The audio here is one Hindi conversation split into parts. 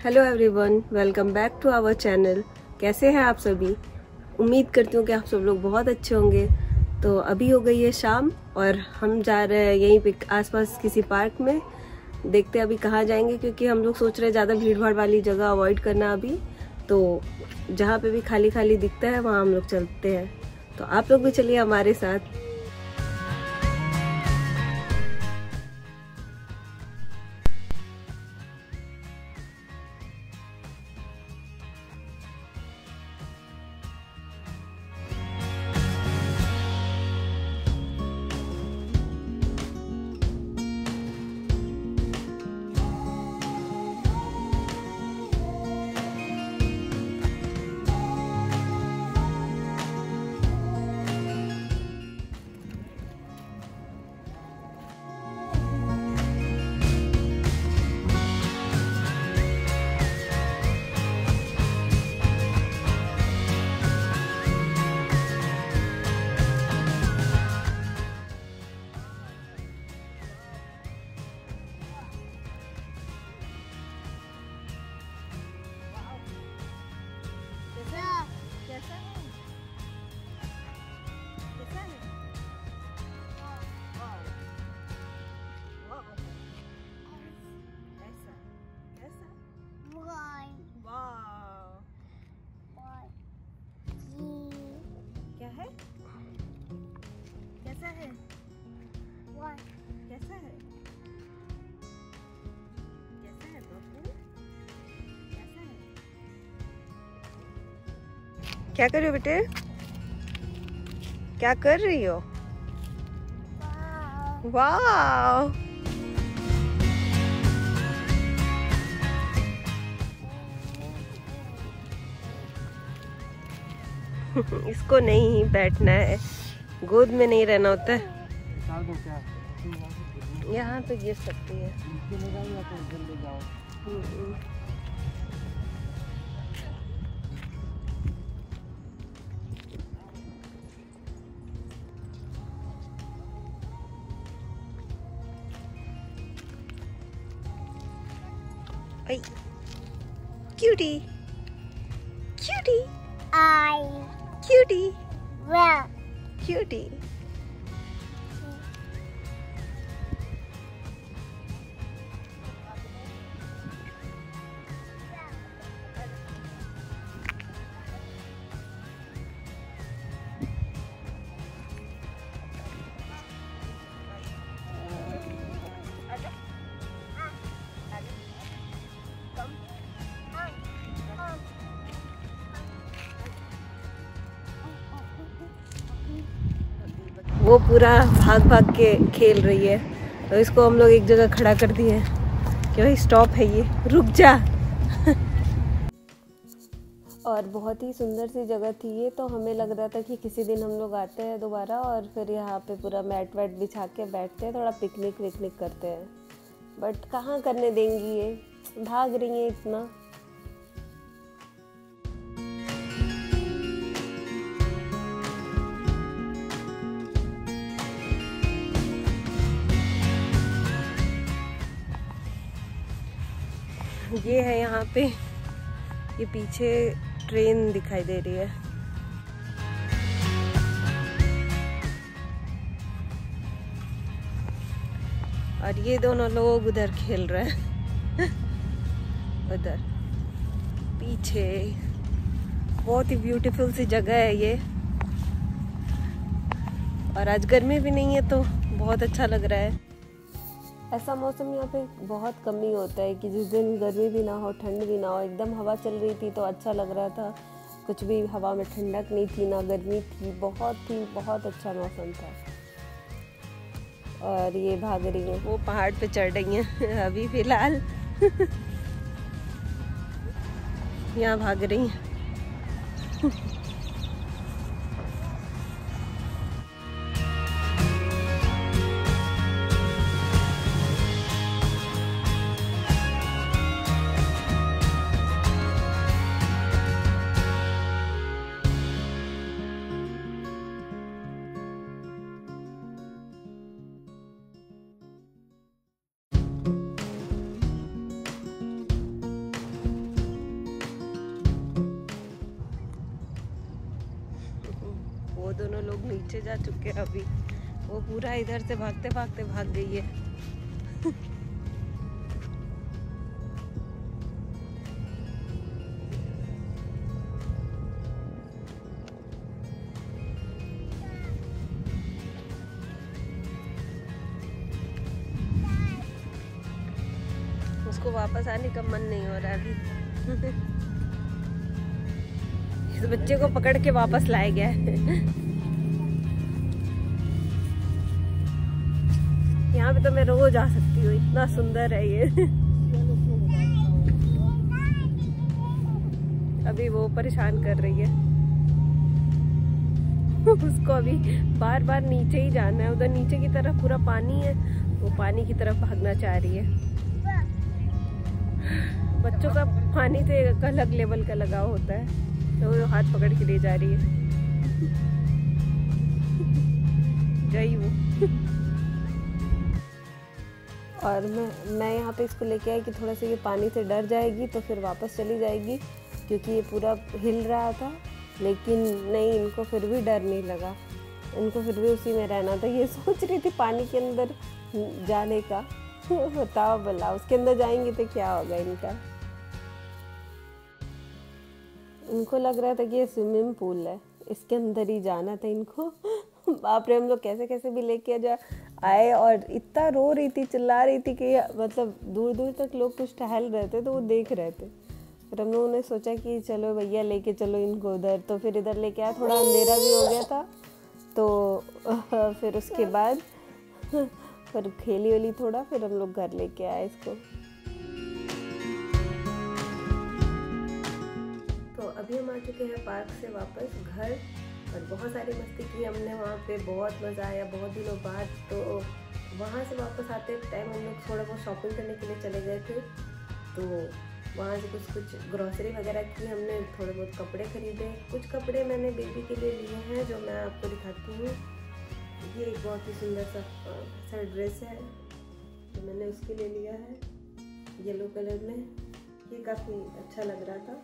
Hello everyone, welcome back to our channel. कैसे हैं आप सभी? उम्मीद करती हूँ कि आप सब लोग बहुत अच्छे होंगे। तो अभी हो गई है शाम और हम जा रहे हैं यहीं पे आसपास किसी पार्क में। देखते हैं अभी कहाँ जाएंगे, क्योंकि हम लोग सोच रहे हैं ज़्यादा भीड़ भाड़ वाली जगह अवॉइड करना अभी। तो जहाँ पे भी खाली खाली दिखता है वहाँ हम लोग चलते हैं। तो आप लोग भी चलिए हमारे साथ। क्या है? कैसा है? कैसा है? कैसा है बब्बू? कैसा है? क्या कर रही हो बेटे? क्या कर रही हो? वाह! इसको नहीं बैठना है, गोद में नहीं रहना होता है। यहाँ तो गिर सकती है। Cutie cutie cutie cutie. वो पूरा भाग भाग के खेल रही है, तो इसको हम लोग एक जगह खड़ा कर दिए हैं कि भाई स्टॉप है, ये रुक जा। और बहुत ही सुंदर सी जगह थी ये, तो हमें लग रहा था कि किसी दिन हम लोग आते हैं दोबारा और फिर यहाँ पे पूरा मैट वैट बिछा के बैठते हैं, थोड़ा पिकनिक विकनिक करते हैं। बट कहाँ करने देंगी, ये भाग रही है इतना। ये है यहाँ पे, ये पीछे ट्रेन दिखाई दे रही है। और ये दोनों लोग उधर खेल रहे हैं उधर पीछे। बहुत ही ब्यूटीफुल सी जगह है ये, और आज गर्मी भी नहीं है तो बहुत अच्छा लग रहा है। ऐसा मौसम यहाँ पे बहुत कम ही होता है कि जिस दिन गर्मी भी ना हो ठंड भी ना हो। एकदम हवा चल रही थी तो अच्छा लग रहा था, कुछ भी हवा में ठंडक नहीं थी ना गर्मी थी, बहुत अच्छा मौसम था। और ये भाग रही है, वो पहाड़ पे चढ़ रही हैं अभी फिलहाल यहाँ भाग रही हैं लोग नीचे जा चुके हैं अभी। वो पूरा इधर से भागते भागते भाग गई है। उसको वापस आने का मन नहीं हो रहा अभी। इस बच्चे को पकड़ के वापस लाया गया है। यहाँ पे तो मैं रोज आ सकती हूँ, इतना सुंदर है ये। अभी वो परेशान कर रही है। उसको अभी बार बार नीचे ही जाना है, उधर नीचे की तरफ पूरा पानी है, वो पानी की तरफ भागना चाह रही है। बच्चों का पानी से एक अलग लेवल का लगाव होता है, तो वो हाथ पकड़ के ले जा रही है। गई वो। और मैं यहाँ पे इसको लेके आई कि थोड़ा सा ये पानी से डर जाएगी तो फिर वापस चली जाएगी, क्योंकि ये पूरा हिल रहा था। लेकिन नहीं, इनको फिर भी डर नहीं लगा, इनको फिर भी उसी में रहना था। ये सोच रही थी पानी के अंदर जाने का। बताओ भला, उसके अंदर जाएंगे तो क्या होगा इनका। इनको लग रहा था कि ये स्विमिंग पूल है, इसके अंदर ही जाना था इनको। बाप रे, हम लोग कैसे कैसे भी लेके जा आए, और इतना रो रही थी, चिल्ला रही थी कि मतलब दूर दूर तक लोग कुछ टहल रहे थे तो वो देख रहे थे। फिर हम लोगों ने सोचा कि चलो भैया लेके चलो इनको उधर, तो फिर इधर लेके आया। थोड़ा अंधेरा भी हो गया था, तो फिर उसके बाद फिर खेली वेली थोड़ा, फिर हम लोग घर लेके आए इसको। तो अभी हम आ चुके हैं पार्क से वापस घर, और बहुत सारी मस्ती की हमने वहाँ पे, बहुत मज़ा आया बहुत दिनों बाद। तो वहाँ से वापस आते टाइम हम लोग थोड़ा बहुत शॉपिंग करने के लिए चले गए थे। तो वहाँ से कुछ ग्रॉसरी वगैरह की हमने, थोड़े बहुत कपड़े खरीदे। कुछ कपड़े मैंने बेबी के लिए लिए हैं जो मैं आपको दिखाती हूँ। ये एक बहुत ही सुंदर सा ड्रेस है तो मैंने उसके लिए लिया है, येलो कलर में। ये काफ़ी अच्छा लग रहा था।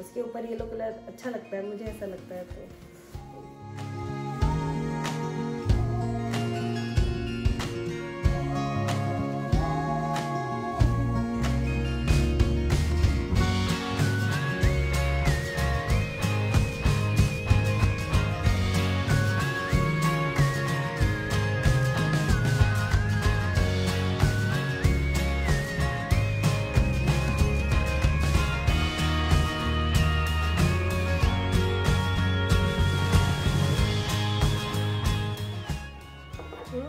उसके ऊपर येलो कलर अच्छा लगता है, मुझे ऐसा लगता है। तो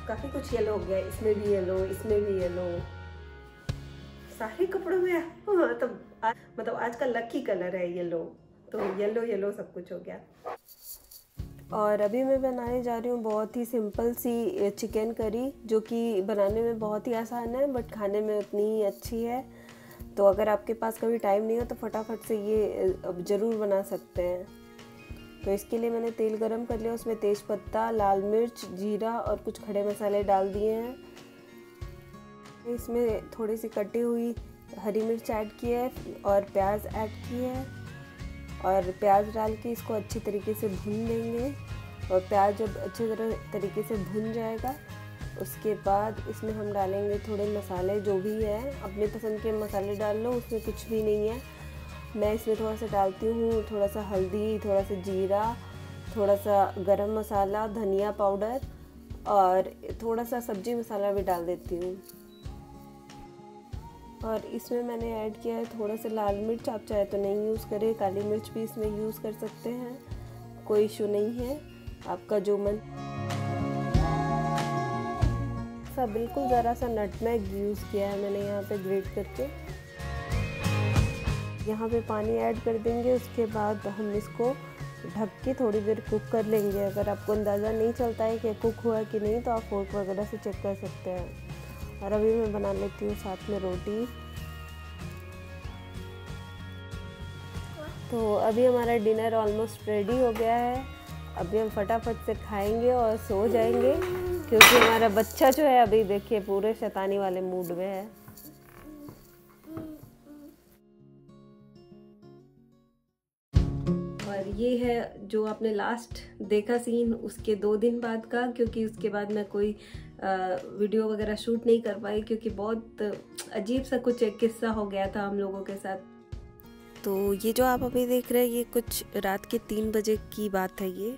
काफ़ी कुछ येलो हो गया, इसमें भी येलो, इसमें भी येलो, सारे कपड़ों में। मतलब आज का लकी कलर है येलो, तो येलो येलो सब कुछ हो गया। और अभी मैं बनाने जा रही हूँ बहुत ही सिंपल सी चिकन करी, जो कि बनाने में बहुत ही आसान है बट खाने में उतनी ही अच्छी है। तो अगर आपके पास कभी टाइम नहीं हो तो फटाफट से ये ज़रूर बना सकते हैं। तो इसके लिए मैंने तेल गरम कर लिया, उसमें तेज पत्ता, लाल मिर्च, जीरा और कुछ खड़े मसाले डाल दिए हैं। इसमें थोड़ी सी कटी हुई हरी मिर्च ऐड की है और प्याज ऐड की है, और प्याज डाल के इसको अच्छी तरीके से भून देंगे। और प्याज जब अच्छी तरीके से भून जाएगा उसके बाद इसमें हम डालेंगे थोड़े मसाले, जो भी है अपने पसंद के मसाले डाल लो, उसमें कुछ भी नहीं है। मैं इसमें थोड़ा सा डालती हूँ, थोड़ा सा हल्दी, थोड़ा सा जीरा, थोड़ा सा गरम मसाला, धनिया पाउडर और थोड़ा सा सब्जी मसाला भी डाल देती हूँ। और इसमें मैंने ऐड किया है थोड़ा सा लाल मिर्च, आप चाहे तो नहीं यूज़ करें, काली मिर्च भी इसमें यूज़ कर सकते हैं, कोई इशू नहीं है, आपका जो मन। सा बिल्कुल ज़रा सा नटमेग यूज़ किया है मैंने यहाँ पे ग्रेट करके। यहाँ पे पानी ऐड कर देंगे, उसके बाद हम इसको ढक के थोड़ी देर कुक कर लेंगे। अगर आपको अंदाज़ा नहीं चलता है कि कुक हुआ कि नहीं तो आप फोर्क वगैरह से चेक कर सकते हैं। और अभी मैं बना लेती हूँ साथ में रोटी। तो अभी हमारा डिनर ऑलमोस्ट रेडी हो गया है। अभी हम फटाफट से खाएंगे और सो जाएंगे, क्योंकि हमारा बच्चा जो है अभी देखिए पूरे शैतानी वाले मूड में है। और ये है जो आपने लास्ट देखा सीन उसके 2 दिन बाद का, क्योंकि उसके बाद मैं कोई वीडियो वगैरह शूट नहीं कर पाई क्योंकि बहुत अजीब सा कुछ एक किस्सा हो गया था हम लोगों के साथ। तो ये जो आप अभी देख रहे हैं ये कुछ रात के 3 बजे की बात है। ये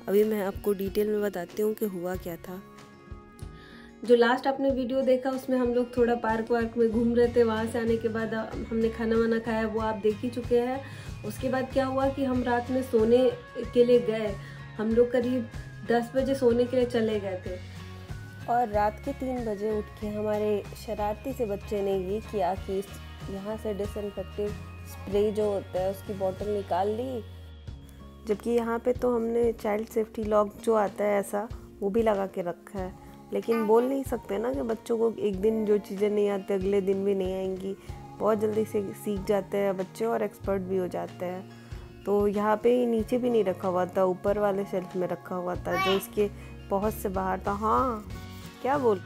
अभी मैं आपको डिटेल में बताती हूँ कि हुआ क्या था। जो लास्ट आपने वीडियो देखा उसमें हम लोग थोड़ा पार्क वार्क में घूम रहे थे। वहाँ से आने के बाद हमने खाना वाना खाया, वो आप देख ही चुके हैं। उसके बाद क्या हुआ कि हम रात में सोने के लिए गए। हम लोग करीब 10 बजे सोने के लिए चले गए थे और रात के 3 बजे उठ के हमारे शरारती से बच्चे ने ये किया कि यहाँ से डिसइंफेक्टिव स्प्रे जो होता है उसकी बोतल निकाल ली, जबकि यहाँ पे तो हमने चाइल्ड सेफ्टी लॉक जो आता है ऐसा वो भी लगा के रखा है। लेकिन बोल नहीं सकते ना कि बच्चों को एक दिन जो चीज़ें नहीं आती अगले दिन भी नहीं आएंगी। बहुत जल्दी से सीख जाते हैं बच्चे और एक्सपर्ट भी हो जाते हैं। तो यहाँ पे नीचे भी नहीं रखा हुआ था, ऊपर वाले शेल्फ में रखा हुआ था जो इसके पहुँच से बाहर था। हाँ क्या बोल,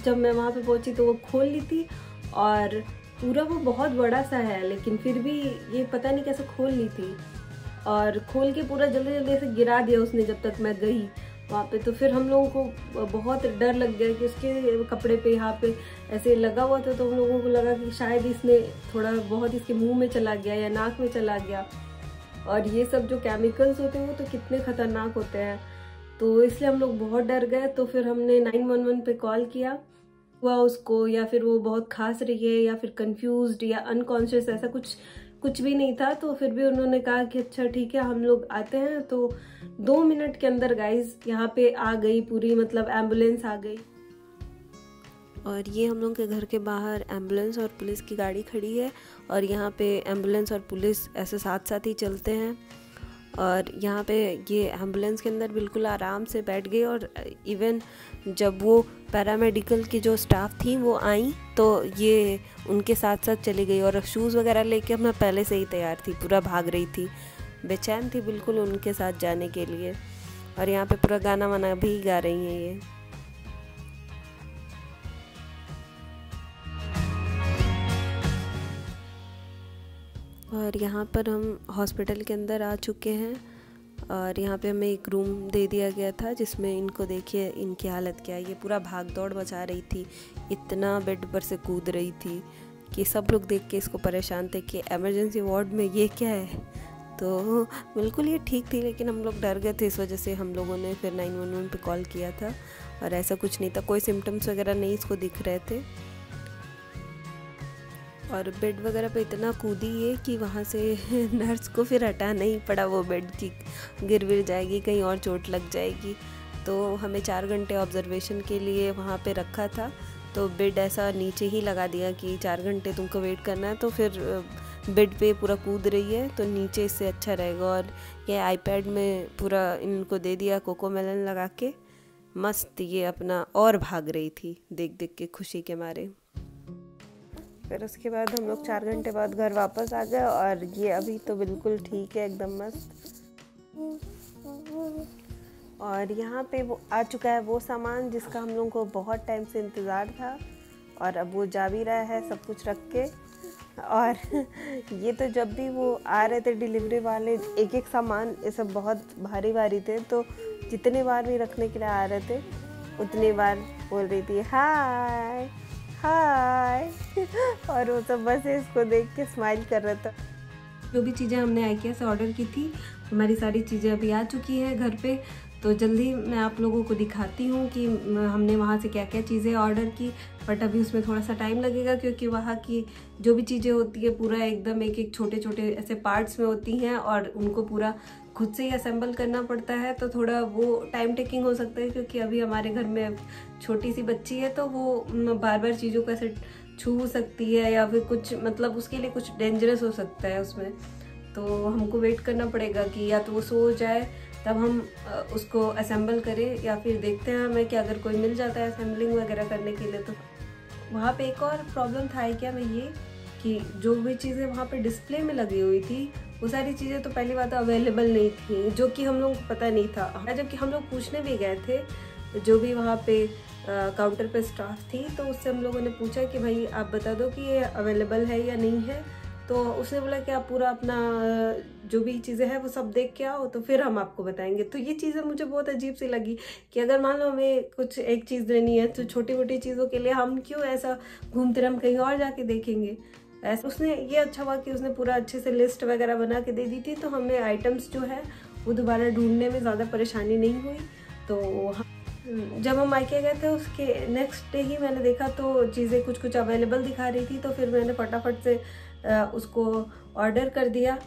जब मैं वहाँ पे पहुँची तो वो खोल ली थी और पूरा वो बहुत बड़ा सा है, लेकिन फिर भी ये पता नहीं कैसे खोल ली थी और खोल के पूरा जल्दी जल्दी से गिरा दिया उसने जब तक मैं गई वहाँ पे। तो फिर हम लोगों को बहुत डर लग गया कि उसके कपड़े पे यहाँ पे ऐसे लगा हुआ था, तो हम लोगों को लगा कि शायद इसने थोड़ा बहुत इसके मुंह में चला गया या नाक में चला गया। और ये सब जो केमिकल्स होते हैं वो तो कितने खतरनाक होते हैं, तो इसलिए हम लोग बहुत डर गए। तो फिर हमने 911 पे कॉल किया हुआ उसको, या फिर वो बहुत खास रही है या फिर कंफ्यूज्ड या अनकॉन्शियस, ऐसा कुछ भी नहीं था। तो फिर भी उन्होंने कहा कि अच्छा ठीक है हम लोग आते हैं। तो 2 मिनट के अंदर गाइज यहाँ पे आ गई पूरी, मतलब एम्बुलेंस आ गई। और ये हम लोग के घर के बाहर एम्बुलेंस और पुलिस की गाड़ी खड़ी है और यहाँ पे एम्बुलेंस और पुलिस ऐसे साथ साथ ही चलते हैं। और यहाँ पे ये एम्बुलेंस के अंदर बिल्कुल आराम से बैठ गई और इवन जब वो पैरामेडिकल की जो स्टाफ थी वो आई तो ये उनके साथ साथ चली गई। और शूज़ वगैरह लेके मैं पहले से ही तैयार थी, पूरा भाग रही थी, बेचैन थी बिल्कुल उनके साथ जाने के लिए। और यहाँ पे पूरा गाना वाना भी गा रही हैं ये। और यहाँ पर हम हॉस्पिटल के अंदर आ चुके हैं और यहाँ पे हमें एक रूम दे दिया गया था जिसमें इनको देखिए इनकी हालत क्या है। ये पूरा भाग दौड़ मचा रही थी, इतना बेड पर से कूद रही थी कि सब लोग देख के इसको परेशान थे कि इमरजेंसी वार्ड में ये क्या है। तो बिल्कुल ये ठीक थी, लेकिन हम लोग डर गए थे, इस वजह से हम लोगों ने फिर 911 पे कॉल किया था। और ऐसा कुछ नहीं था, कोई सिम्टम्स वगैरह नहीं इसको दिख रहे थे। और बेड वगैरह पे इतना कूदी है कि वहाँ से नर्स को फिर हटाना ही पड़ा वो बेड की, गिर विर जाएगी कहीं और चोट लग जाएगी। तो हमें 4 घंटे ऑब्जर्वेशन के लिए वहाँ पे रखा था। तो बेड ऐसा नीचे ही लगा दिया कि 4 घंटे तुमको वेट करना है। तो फिर बेड पे पूरा कूद रही है तो नीचे इससे अच्छा रहेगा। और ये आईपैड में पूरा इनको दे दिया कोकोमेलन लगा के, मस्त ये अपना और भाग रही थी देख देख के खुशी के मारे। फिर उसके बाद हम लोग 4 घंटे बाद घर वापस आ गए और ये अभी तो बिल्कुल ठीक है, एकदम मस्त। और यहाँ पे वो आ चुका है वो सामान जिसका हम लोगों को बहुत टाइम से इंतज़ार था और अब वो जा भी रहा है सब कुछ रख के। और ये तो जब भी वो आ रहे थे डिलीवरी वाले, एक एक सामान ये सब बहुत भारी भारी थे, तो जितने बार भी रखने के लिए आ रहे थे उतनी बार बोल रही थी हाय हाय। और वो सब बस इसको देख के स्माइल कर रहा था। जो भी चीज़ें हमने आइकिया से ऑर्डर की थी हमारी सारी चीज़ें अभी आ चुकी है घर पे। तो जल्दी मैं आप लोगों को दिखाती हूँ कि हमने वहाँ से क्या क्या चीज़ें ऑर्डर की। बट अभी उसमें थोड़ा सा टाइम लगेगा क्योंकि वहाँ की जो भी चीज़ें होती है पूरा एकदम एक एक छोटे छोटे ऐसे पार्ट्स में होती हैं और उनको पूरा खुद से ही असेंबल करना पड़ता है। तो थोड़ा वो टाइम टेकिंग हो सकता है क्योंकि अभी हमारे घर में छोटी सी बच्ची है तो वो बार बार चीज़ों को ऐसे छू सकती है या फिर कुछ, मतलब उसके लिए कुछ डेंजरस हो सकता है उसमें। तो हमको वेट करना पड़ेगा कि या तो वो सो जाए तब हम उसको असेंबल करें, या फिर देखते हैं हमें कि अगर कोई मिल जाता है असेंबलिंग वगैरह करने के लिए। तो वहाँ पे एक और प्रॉब्लम था क्या में ये कि जो भी चीज़ें वहाँ पे डिस्प्ले में लगी हुई थी वो सारी चीज़ें तो पहली बात अवेलेबल नहीं थी, जो कि हम लोगों को पता नहीं था। जबकि हम लोग पूछने भी गए थे, जो भी वहाँ पे काउंटर पे स्टाफ थी, तो उससे हम लोगों ने पूछा कि भाई आप बता दो कि ये अवेलेबल है या नहीं है। तो उसने बोला कि आप पूरा अपना जो भी चीज़ें हैं वो सब देख के आओ, तो फिर हम आपको बताएंगे। तो ये चीज़ें मुझे बहुत अजीब सी लगी कि अगर मान लो हमें कुछ एक चीज़ लेनी है तो छोटी मोटी चीज़ों के लिए हम क्यों ऐसा घूमते रहे, हम कहीं और जाके देखेंगे। ऐसा उसने ये अच्छा हुआ कि उसने पूरा अच्छे से लिस्ट वगैरह बना के दे दी थी, तो हमें आइटम्स जो है वो दोबारा ढूंढने में ज़्यादा परेशानी नहीं हुई। तो जब हम मायके गए थे उसके नेक्स्ट डे ही मैंने देखा तो चीज़ें कुछ कुछ अवेलेबल दिखा रही थी, तो फिर मैंने फटाफट से उसको ऑर्डर कर दिया।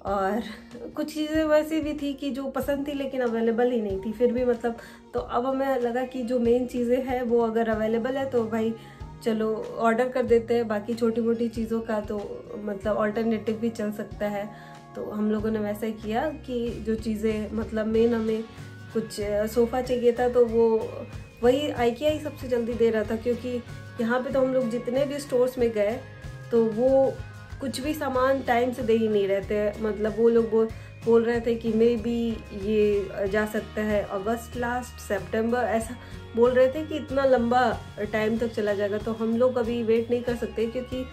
और कुछ चीज़ें वैसी भी थी कि जो पसंद थी लेकिन अवेलेबल ही नहीं थी, फिर भी मतलब तो अब हमें लगा कि जो मेन चीज़ें हैं वो अगर अवेलेबल है तो भाई चलो ऑर्डर कर देते हैं, बाकी छोटी मोटी चीज़ों का तो मतलब ऑल्टरनेटिव भी चल सकता है। तो हम लोगों ने वैसा ही किया कि जो चीज़ें मतलब मेन हमें कुछ सोफ़ा चाहिए था तो वो वही IKEA ही सबसे जल्दी दे रहा था, क्योंकि यहाँ पे तो हम लोग जितने भी स्टोर्स में गए तो वो कुछ भी सामान टाइम से दे ही नहीं रहते। मतलब वो लोग बोल रहे थे कि मे बी ये जा सकता है अगस्त लास्ट सितंबर, ऐसा बोल रहे थे कि इतना लंबा टाइम तक चला जाएगा। तो हम लोग अभी वेट नहीं कर सकते क्योंकि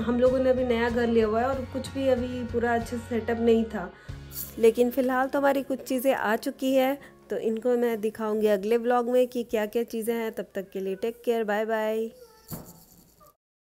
हम लोगों ने अभी नया घर लिया हुआ है और कुछ भी अभी पूरा अच्छे से सेटअप नहीं था। लेकिन फ़िलहाल तो हमारी कुछ चीज़ें आ चुकी है, तो इनको मैं दिखाऊंगी अगले व्लॉग में कि क्या क्या चीज़ें हैं। तब तक के लिए टेक केयर, बाय बाय।